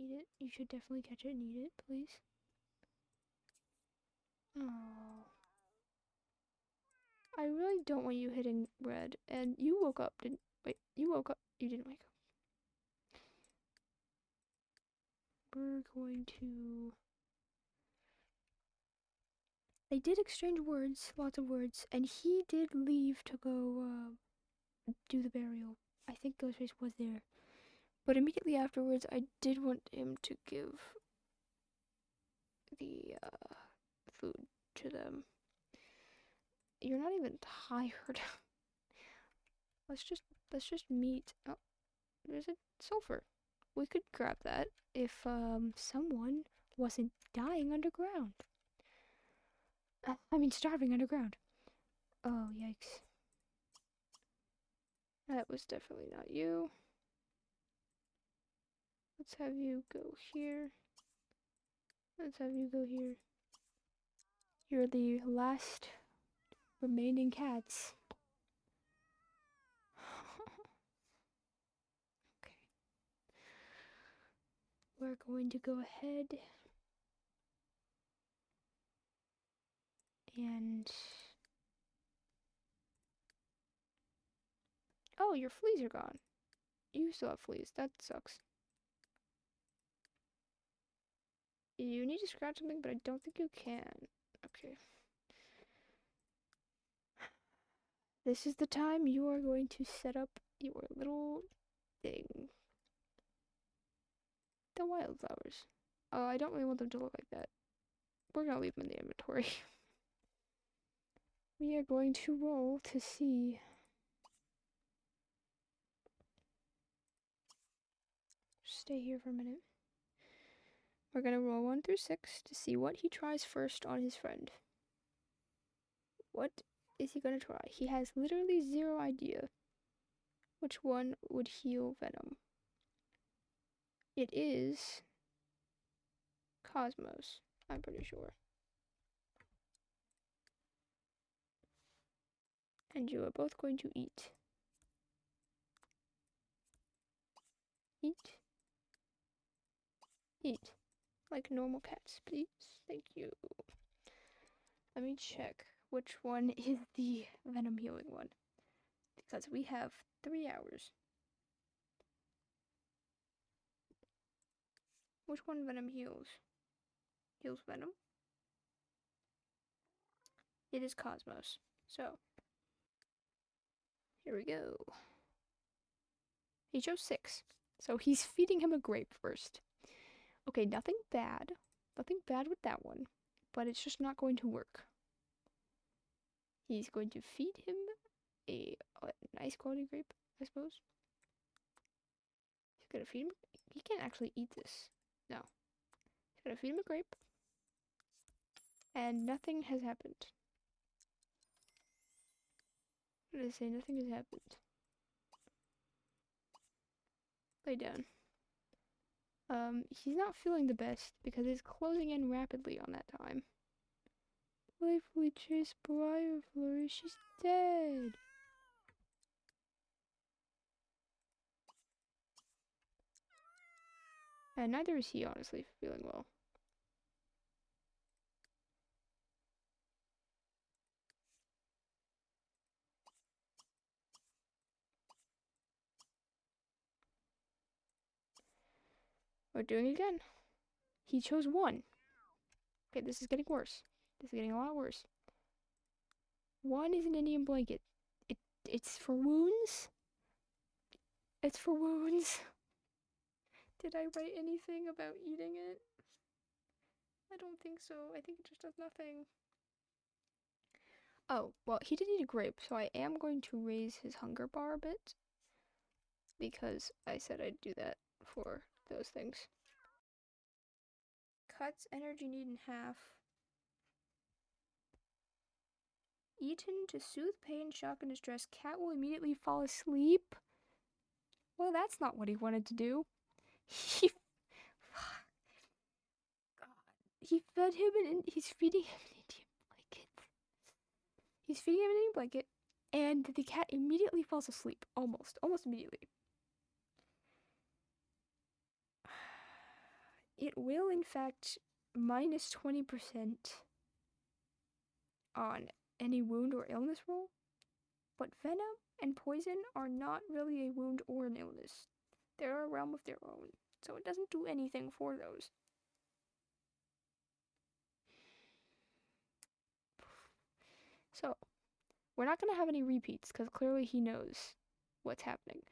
eat it. You should definitely catch it and eat it, please. Oh. I really don't want you hitting red. And you woke up, didn't... Wait, you woke up. You didn't wake up. We're going to... They did exchange words, lots of words, and he did leave to go, do the burial. I think Ghostface was there. But immediately afterwards, I did want him to give the, food to them. You're not even tired. let's just meet. Oh, there's a sulfur. We could grab that if, someone wasn't dying underground. I mean, starving underground. Oh, yikes. That was definitely not you. Let's have you go here. Let's have you go here. You're the last remaining cats. Okay. We're going to go ahead and... Oh, your fleas are gone. You still have fleas. That sucks. You need to scratch something, but I don't think you can. Okay. This is the time you are going to set up your little thing. The wildflowers. Oh, I don't really want them to look like that. We're gonna leave them in the inventory. We are going to roll to see. Stay here for a minute. We're gonna roll 1 through 6 to see what he tries first on his friend. What is he gonna try? He has literally zero idea which one would heal venom. It is Cosmos, I'm pretty sure. And you are both going to eat. Eat. Eat. Like normal cats, please. Thank you. Let me check which one is the venom healing one. Because we have 3 hours. Which one venom heals? Heals venom? It is Cosmos. So, here we go. He chose 6. So he's feeding him a grape first. Okay, nothing bad. Nothing bad with that one. But it's just not going to work. He's going to feed him a nice quality grape, I suppose. He's gonna feed him. He can't actually eat this. No. He's gonna feed him a grape. And nothing has happened. What did I say? Nothing has happened. Lay down. He's not feeling the best because it's closing in rapidly on that time. Playfully chase Briarflurry, she's dead. And neither is he, honestly, feeling well. We're doing it again. He chose 1. Okay, this is getting worse. This is getting a lot worse. 1 is an Indian blanket. It's for wounds? It's for wounds. Did I write anything about eating it? I don't think so. I think it just does nothing. Oh, well, he did eat a grape, so I am going to raise his hunger bar a bit. Because I said I'd do that for those things. Cuts energy need in half. Eaten to soothe pain, shock, and distress. Cat will immediately fall asleep. Well, that's not what he wanted to do. He fed him and he's feeding him an Indian blanket. He's feeding him an Indian blanket, and the cat immediately falls asleep. Almost immediately. it will, in fact, minus 20% on any wound or illness roll, but venom and poison are not really a wound or an illness. They're a realm of their own, so it doesn't do anything for those. So, we're not going to have any repeats, because clearly he knows what's happening.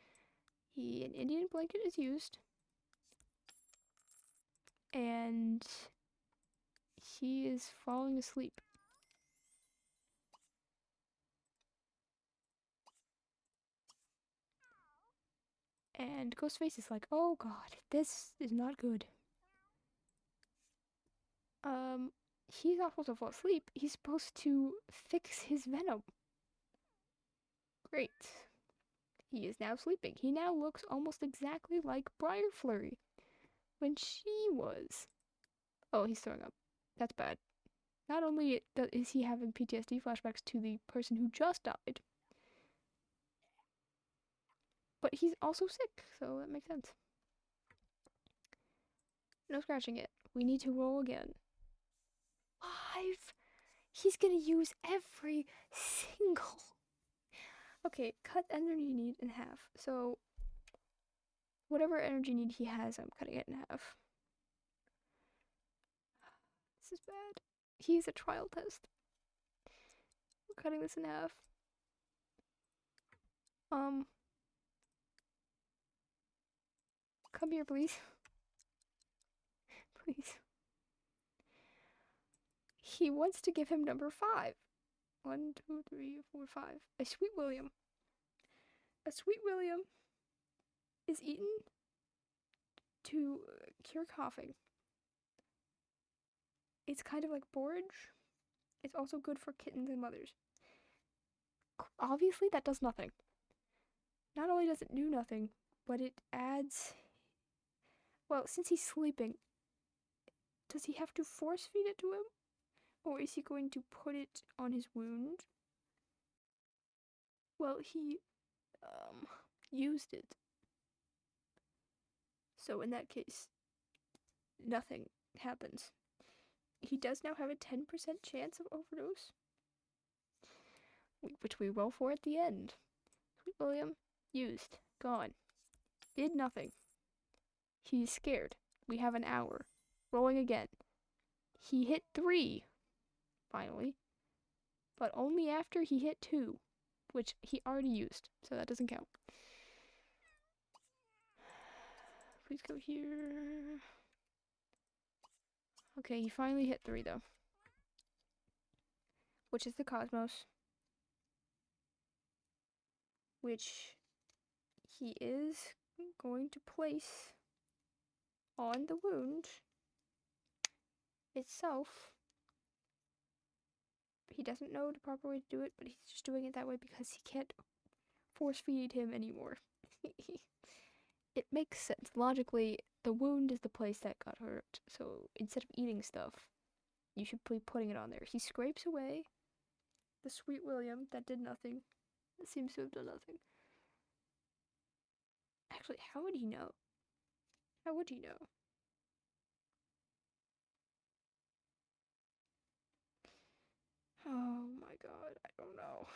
An Indian blanket is used, and he is falling asleep. And Ghostface is like, oh god, this is not good. He's not supposed to fall asleep. He's supposed to fix his venom. Great. He is now sleeping. He now looks almost exactly like Briarflurry when she was. Oh, he's throwing up. That's bad. Not only is he having PTSD flashbacks to the person who just died, but he's also sick, so that makes sense. No scratching it. We need to roll again. 5! He's gonna use every single. Okay, cut energy need in half. So, whatever energy need he has, I'm cutting it in half. This is bad. He's a trial test. We're cutting this in half. Come here, please. Please. He wants to give him number 5. 1, 2, 3, 4, 5. A Sweet William. A Sweet William is eaten to cure coughing. It's kind of like borage. It's also good for kittens and mothers. Obviously, that does nothing. Not only does it do nothing, but it adds... Well, since he's sleeping, does he have to force feed it to him? Or is he going to put it on his wound? Well, he used it. So in that case, nothing happens. He does now have a 10% chance of overdose, which we roll for at the end. Sweet William, used, gone. Did nothing. He's scared. We have an hour. Rolling again. He hit 3, finally, but only after he hit 2, which he already used, so that doesn't count. Please go here. Okay, he finally hit 3 though, which is the Cosmos, which he is going to place on the wound itself. He doesn't know the proper way to do it, but he's just doing it that way because he can't force feed him anymore. It makes sense. Logically, the wound is the place that got hurt, so instead of eating stuff, you should be putting it on there. He scrapes away the Sweet William that did nothing. It seems to have done nothing. Actually, how would he know? How would he know? Oh my god, I don't know.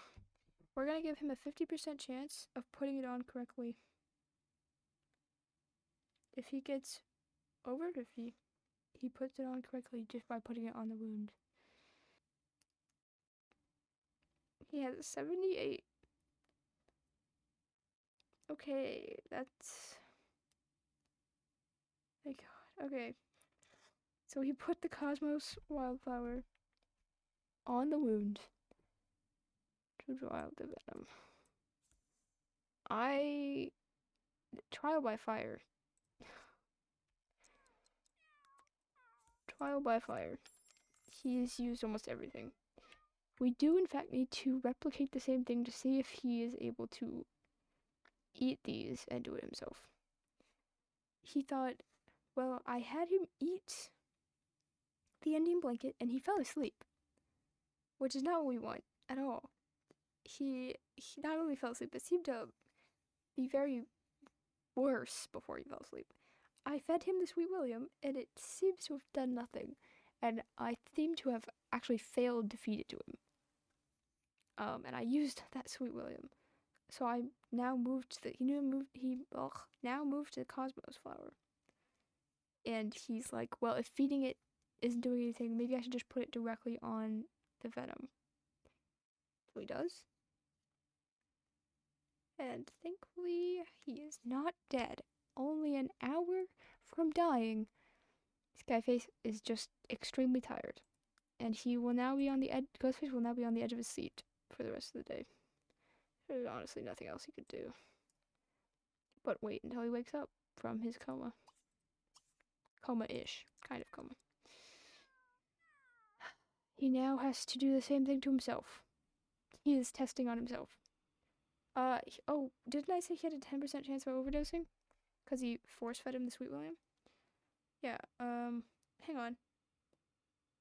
We're gonna give him a 50% chance of putting it on correctly. If he gets over 50, he puts it on correctly just by putting it on the wound. He has a 78. Okay, that's... Thank god. Okay. So he put the Cosmos Wildflower on the wound to draw out the venom. Trial by fire. Trial by fire. He's used almost everything. We do in fact need to replicate the same thing to see if he is able to eat these and do it himself. He thought, well, I had him eat the Indian blanket and he fell asleep, which is not what we want at all. He not only fell asleep, but seemed to be very worse before he fell asleep. I fed him the Sweet William, and it seems to have done nothing. And I seem to have actually failed to feed it to him. And I used that Sweet William. So I now moved to now moved to the Cosmos flower. And he's like, well, if feeding it isn't doing anything, maybe I should just put it directly on the venom. So he does. And thankfully, he is not dead. Only an hour from dying. Skyface is just extremely tired. And he will now be on the edge. Ghostface will now be on the edge of his seat for the rest of the day. There's honestly nothing else he could do. But wait until he wakes up from his coma. Coma-ish. Kind of coma. He now has to do the same thing to himself. He is testing on himself. Oh, didn't I say he had a 10% chance of overdosing? Because he force-fed him the Sweet William? Yeah, hang on.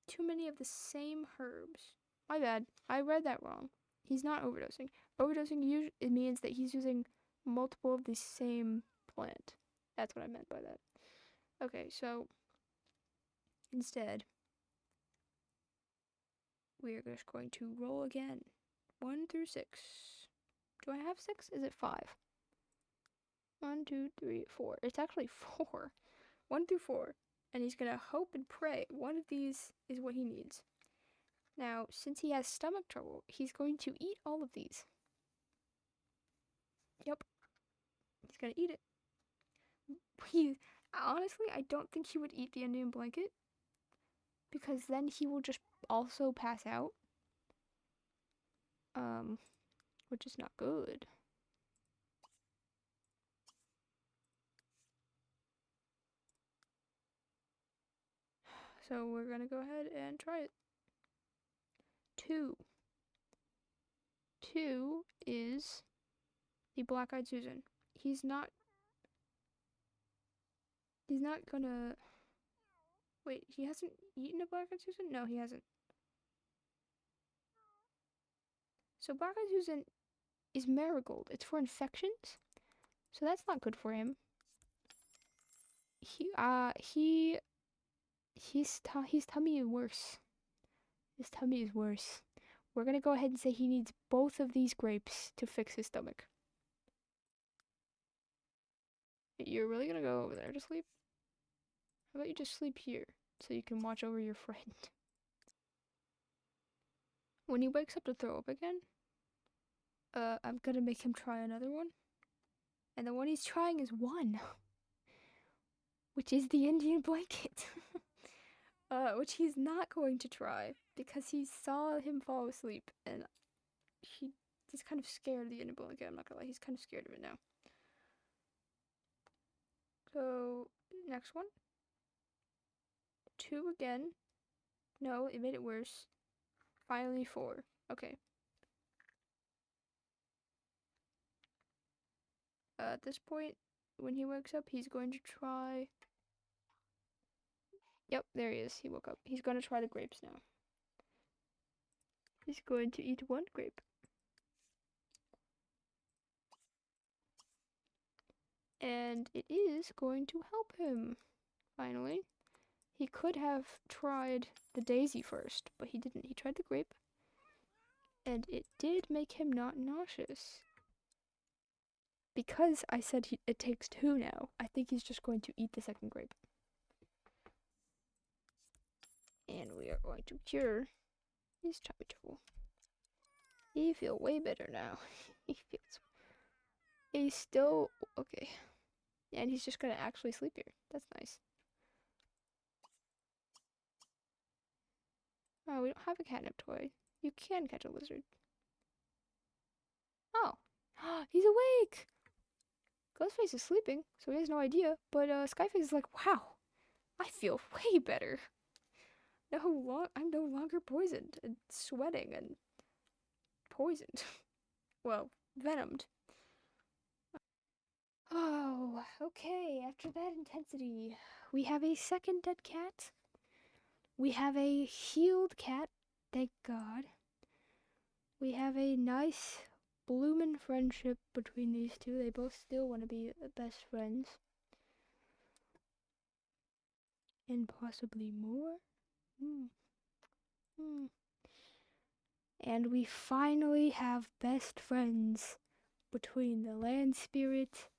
Too many of the same herbs. My bad. I read that wrong. He's not overdosing. Overdosing it means that he's using multiple of the same plant. That's what I meant by that. Okay, so instead, we are just going to roll again. 1 through 6. Do I have 6? Is it 5? 1, 2, 3, 4. It's actually 4. 1 through 4. And he's gonna hope and pray one of these is what he needs. Now, since he has stomach trouble, he's going to eat all of these. Yep. He's gonna eat it. Honestly, I don't think he would eat the Indian blanket. Because then he will just also pass out. Which is not good. So we're gonna go ahead and try it. 2. 2 is the Black-Eyed Susan. He's not gonna... Wait, he hasn't eaten a Black-Eyed Susan? No, he hasn't. So Black-Eyed Susan is marigold. It's for infections. So that's not good for him. His tummy is worse. His tummy is worse. We're gonna go ahead and say he needs both of these grapes to fix his stomach. You're really gonna go over there to sleep? How about you just sleep here, so you can watch over your friend? When he wakes up to throw up again, I'm gonna make him try another one. And the one he's trying is 1. Which is the Indian blanket. Which he's not going to try, because he saw him fall asleep, and he's kind of scared of the Indian blanket, I'm not gonna lie, he's kind of scared of it now. So, next one. 2 again. No, it made it worse. Finally 4. Okay. At this point, when he wakes up, he's going to try... Yep, there he is. He woke up. He's going to try the grapes now. He's going to eat 1 grape. And it is going to help him. Finally. He could have tried the daisy first, but he didn't. He tried the grape. And it did make him not nauseous. Because I said it takes 2 now, I think he's just going to eat the second grape. And we are going to cure his tummy trouble. He feels way better now. He's still okay. And he's just gonna actually sleep here. That's nice. Oh, we don't have a catnip toy. You can catch a lizard. Oh. He's awake! Ghostface is sleeping, so he has no idea. But Skyface is like, wow, I feel way better. I'm no longer poisoned and sweating and poisoned. Well, venomed. Oh, okay. After that intensity, we have a second dead cat. We have a healed cat, thank God. We have a nice bloomin' friendship between these two. They both still want to be best friends. and possibly more. Hmm. Hmm. And we finally have best friends between the land spirit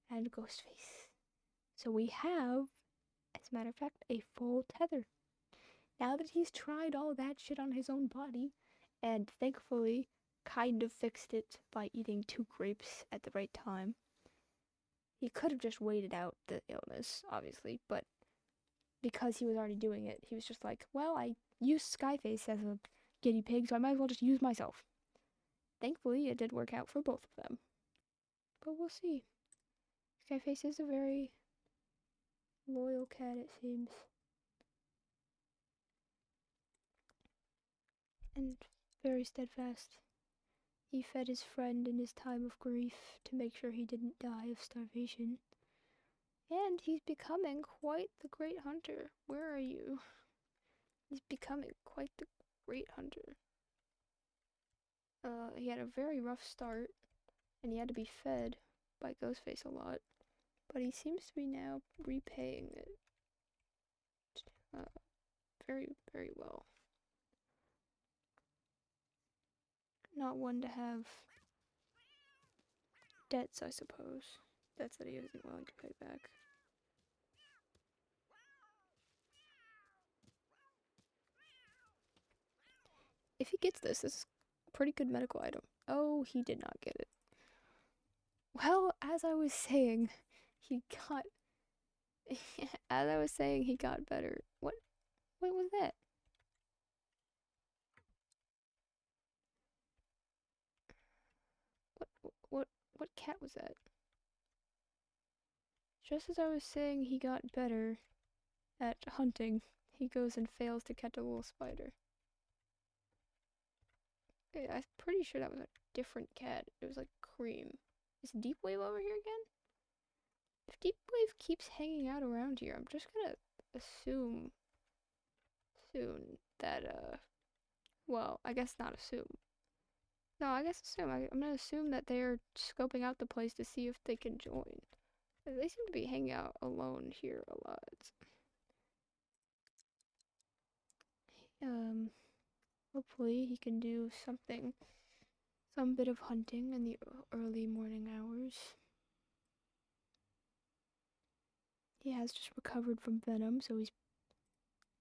and Ghostface. So we have, as a matter of fact, a full tether. Now that he's tried all that shit on his own body, and thankfully kind of fixed it by eating 2 grapes at the right time. He could have just waited out the illness, obviously, but because he was already doing it, he was just like, well, I used Skyface as a guinea pig, so I might as well just use myself. Thankfully, it did work out for both of them. But we'll see. Skyface is a very loyal cat, it seems. And very steadfast. He fed his friend in his time of grief to make sure he didn't die of starvation. And he's becoming quite the great hunter. Where are you? He's becoming quite the great hunter. He had a very rough start, and he had to be fed by Ghostface a lot. But he seems to be now repaying it very, very well. Not one to have debts, I suppose. Debts that he isn't willing to pay back. If he gets this is a pretty good medical item. Oh, he did not get it. Well, as I was saying, he got... as I was saying, he got better. What was that? What cat was that? Just as I was saying he got better at hunting, he goes and fails to catch a little spider. I'm pretty sure that was a different cat. It was like Cream. Is Deep Wave over here again? If Deep Wave keeps hanging out around here, I'm just gonna assume soon that, well, I guess not assume. No, I guess assume. I'm gonna assume that they're scoping out the place to see if they can join. They seem to be hanging out alone here a lot. Hopefully he can do something, some bit of hunting in the early morning hours. He has just recovered from venom, so he's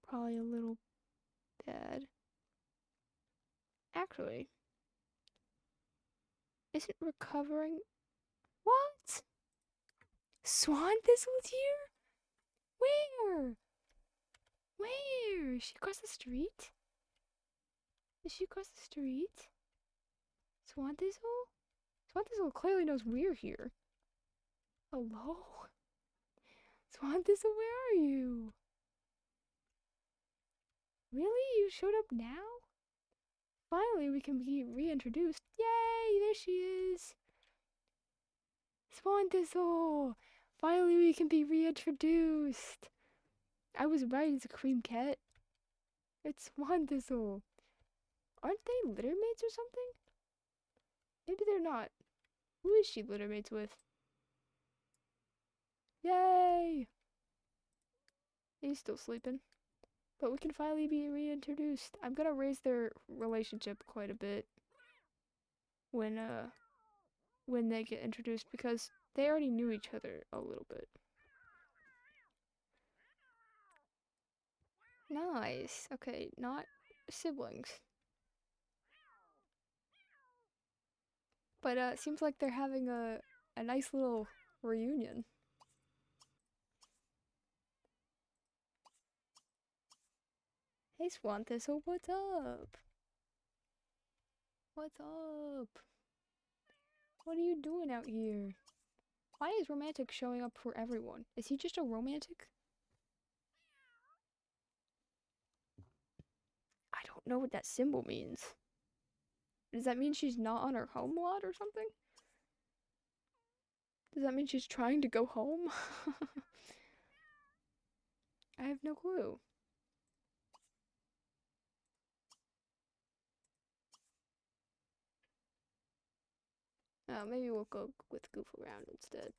probably a little bad. Actually, isn't recovering... What? Swan Thistle's here? Where? Where? Is she across the street? Is she across the street? Swan Thistle? Swan Thistle clearly knows we're here. Hello? Swan Thistle, where are you? Really? You showed up now? Finally, we can be reintroduced. Yay! There she is! Swan Thistle! Finally, we can be reintroduced! I was right, it's a cream cat. It's Swan Thistle. Aren't they litter mates or something? Maybe they're not. Who is she litter mates with? Yay! He's still sleeping. But we can finally be reintroduced. I'm gonna raise their relationship quite a bit when they get introduced, because they already knew each other a little bit. Nice. Okay, not siblings. But it seems like they're having a nice little reunion. Hey Swan Thistle, what's up? What's up? What are you doing out here? Why is romantic showing up for everyone? Is he just a romantic? I don't know what that symbol means. Does that mean she's not on her home lot or something? Does that mean she's trying to go home? I have no clue. Maybe we'll go with Goof Around instead.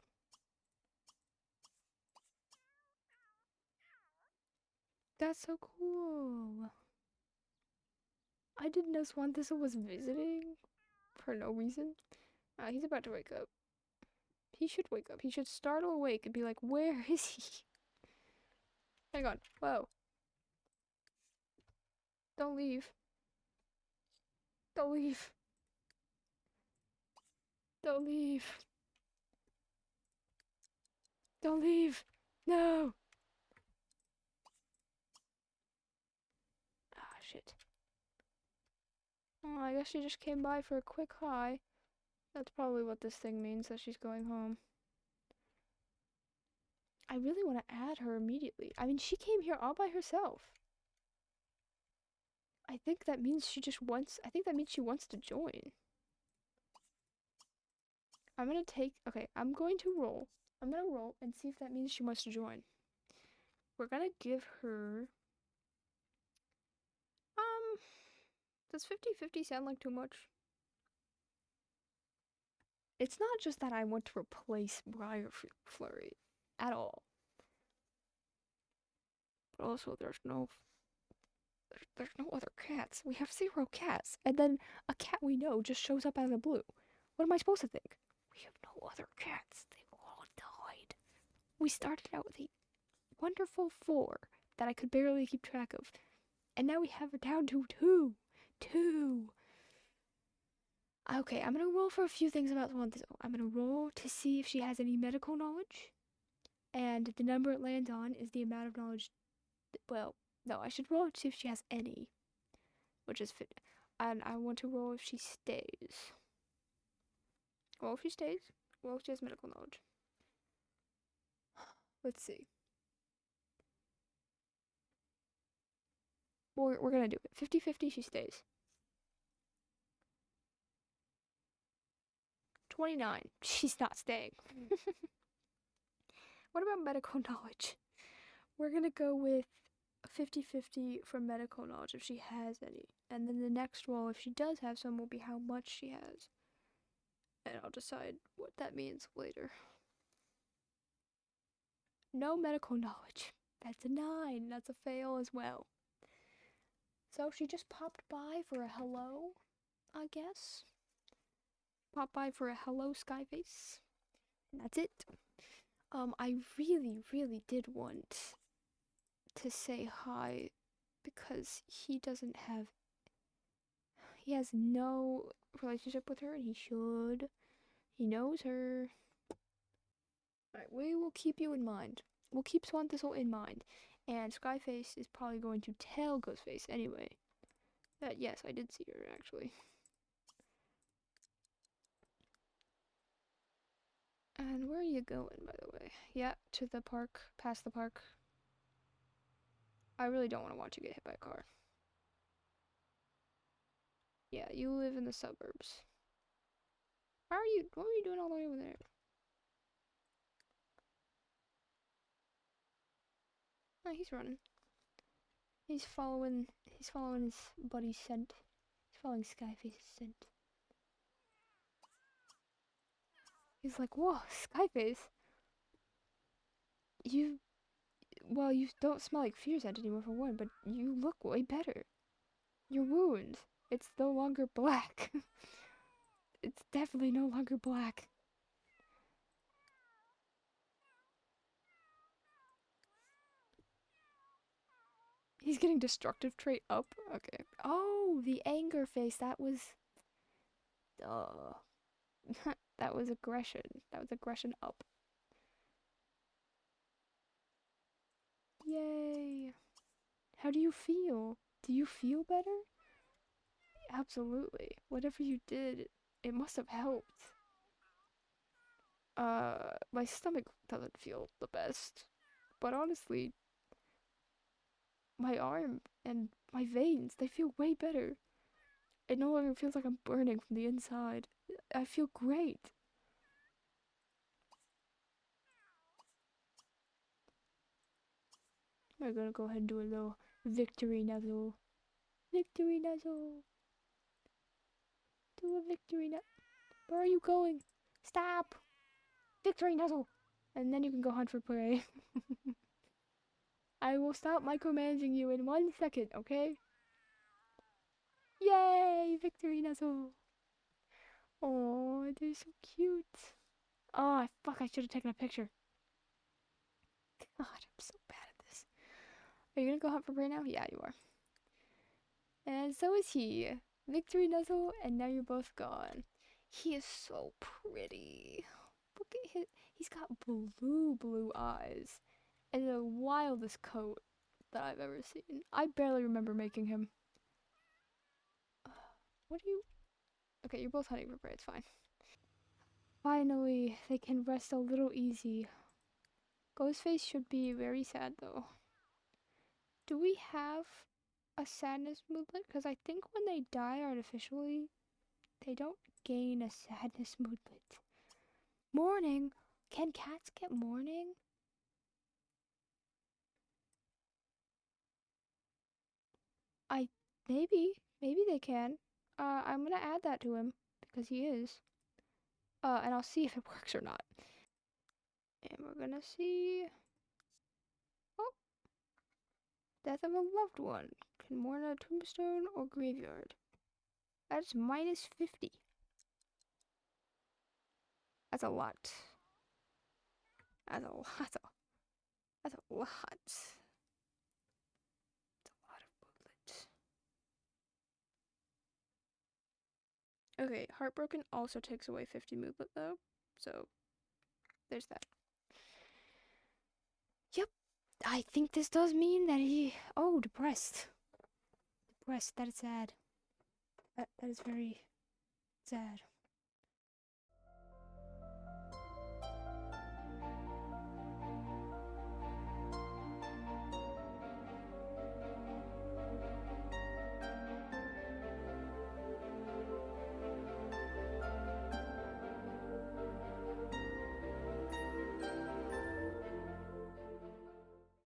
That's so cool. I didn't know Swan Thistle was visiting for no reason. He's about to wake up. He should wake up. He should startle awake and be like, where is he? Hang on. Whoa. Don't leave. Don't leave. Don't leave. Don't leave. No. Ah, shit. Oh, I guess she just came by for a quick hi. That's probably what this thing means, that she's going home. I really want to add her immediately. I mean, she came here all by herself. I think that means she just wants, I think that means she wants to join. I'm gonna take, okay, I'm going to roll. I'm gonna roll and see if that means she wants to join. We're gonna give her, does 50-50 sound like too much? It's not just that I want to replace Briarflurry at all. But also there's no other cats. We have 0 cats. And then a cat we know just shows up out of the blue. What am I supposed to think? We have no other cats. They all died. We started out with a wonderful 4 that I could barely keep track of. And now we have it down to 2. 2. Okay, I'm gonna roll for a few things about Swan Thistle. I'm gonna roll to see if she has any medical knowledge. And the number it lands on is the amount of knowledge. Well, no, I should roll to see if she has any. Which is fit. And I want to roll if she stays. Well, if she stays. Well, if she has medical knowledge. Let's see. We're gonna do it. 50-50, she stays. 29. She's not staying. What about medical knowledge? We're gonna go with 50-50 for medical knowledge if she has any. And then the next roll, if she does have some, will be how much she has. And I'll decide what that means later. No medical knowledge. That's a 9. That's a fail as well. So she just popped by for a hello, I guess. Popped by for a hello, Skyface. And that's it. I really, really did want to say hi because he has no relationship with her, and he should. He knows her. Alright, we will keep you in mind. We'll keep Swan Thistle in mind. And Skyface is probably going to tell Ghostface anyway that yes, I did see her actually. And where are you going, by the way? Yeah, to the park, past the park. I really don't want to watch you get hit by a car. Yeah, you live in the suburbs. What are you doing all the way over there? Oh, he's running. He's following his buddy's scent. He's following Skyface's scent. He's like, whoa, Skyface. You don't smell like fear scent anymore for one, but you look way better. Your wound, it's no longer black. It's definitely no longer black. He's getting destructive trait up? Okay. Oh, the anger face, that was... that was aggression. That was aggression up. Yay. How do you feel? Do you feel better? Absolutely. Whatever you did, it must have helped. My stomach doesn't feel the best. But honestly, my arm and my veins, they feel way better. It no longer feels like I'm burning from the inside. I feel great. We're gonna go ahead and do a little victory nuzzle. Victory nuzzle. Do a victory nuzzle. Where are you going? Stop! Victory nuzzle! And then you can go hunt for prey. I will stop micromanaging you in 1 second, okay? Yay! Victory Nuzzle! Oh, they're so cute. Oh, fuck, I should have taken a picture. God, I'm so bad at this. Are you gonna go hunt for prey now? Yeah, you are. And so is he. Victory Nuzzle, and now you're both gone. He is so pretty. Look at his. He's got blue eyes and the wildest coat that I've ever seen. I barely remember making him. What are you? Okay, you're both hunting for prey. It's fine. Finally, they can rest a little easy. Ghostface should be very sad though. Do we have a sadness moodlet? Because I think when they die artificially, they don't gain a sadness moodlet. Mourning? Can cats get mourning? I maybe they can. I'm gonna add that to him because he is. And I'll see if it works or not. And we're gonna see. Oh, death of a loved one. Can mourn a tombstone or graveyard. That's minus 50. That's a lot. That's a lot. That's a lot. That's a lot of bullets. Okay, heartbroken also takes away 50 movement though, so there's that. Yep, I think this does mean that he. Oh, depressed. Depressed. That is sad. That is very sad.